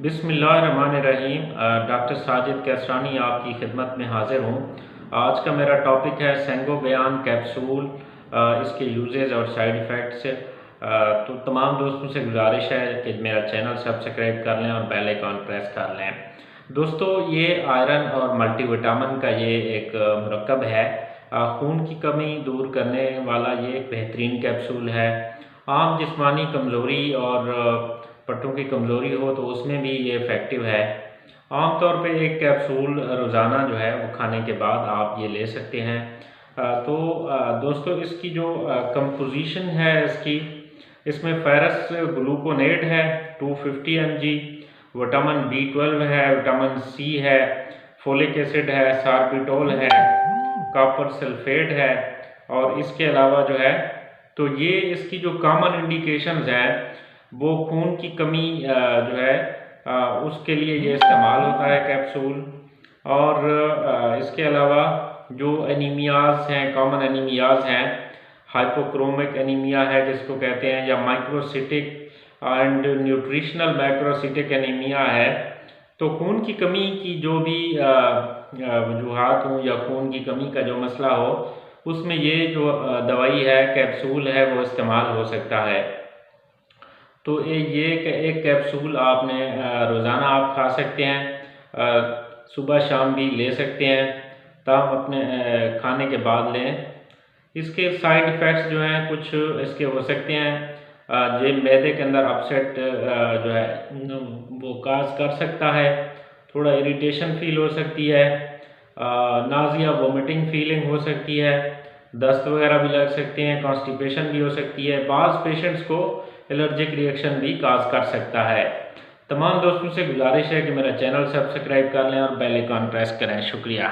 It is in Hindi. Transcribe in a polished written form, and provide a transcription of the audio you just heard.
बिस्मिल्लाहिर्रहमानिर्रहीम। डॉक्टर साजिद कैसरानी आपकी खिदमत में हाज़िर हूँ। आज का मेरा टॉपिक है सेंगोबियान कैप्सूल, इसके यूजेस और साइड इफ़ेक्ट्स। तो तमाम दोस्तों से गुजारिश है कि मेरा चैनल सब्सक्राइब कर लें और बेल आइकन प्रेस कर लें। दोस्तों, ये आयरन और मल्टीविटामिन का ये एक मरकब है। खून की कमी दूर करने वाला ये एक बेहतरीन कैप्सूल है। आम जिस्मानी कमज़ोरी और पट्टों की कमज़ोरी हो तो उसमें भी ये इफ़ेक्टिव है। आम तौर पे एक कैप्सूल रोज़ाना जो है वो खाने के बाद आप ये ले सकते हैं। दोस्तों, इसकी जो कंपोजिशन है इसमें फेरस ग्लूकोनेट है 250 mg, विटामिन B12 है, विटामिन C है, फोलिक एसिड है, सार्बिटोल है, कॉपर सल्फेट है। और इसके अलावा जो है तो ये इसकी जो कॉमन इंडिकेशंस हैं वो खून की कमी जो है उसके लिए ये इस्तेमाल होता है कैप्सूल। और इसके अलावा जो एनीमियाज़ हैं, कॉमन एनीमियाज़ हैं, हाइपोक्रोमिक एनीमिया है जिसको कहते हैं, या microcytic and nutritional microcytic anaemia है। तो खून की कमी की जो भी वजूहात हों या खून की कमी का जो मसला हो, उसमें ये जो दवाई है, कैप्सूल है, वो इस्तेमाल हो सकता है। तो ये एक कैप्सूल आपने रोज़ाना आप खा सकते हैं, सुबह शाम भी ले सकते हैं, तब अपने खाने के बाद लें। इसके साइड इफ़ेक्ट्स जो हैं कुछ इसके हो सकते हैं। जो मैदे के अंदर अपसेट जो है वो काज कर सकता है, थोड़ा इरिटेशन फील हो सकती है, नाज़िया वोमिटिंग फीलिंग हो सकती है, दस्त वगैरह भी लग सकते हैं, कॉन्स्टिपेशन भी हो सकती है। बाज़ पेशेंट्स को एलर्जिक रिएक्शन भी काज कर सकता है। तमाम दोस्तों से गुजारिश है कि मेरा चैनल सब्सक्राइब कर लें और बेल आइकन प्रेस करें। शुक्रिया।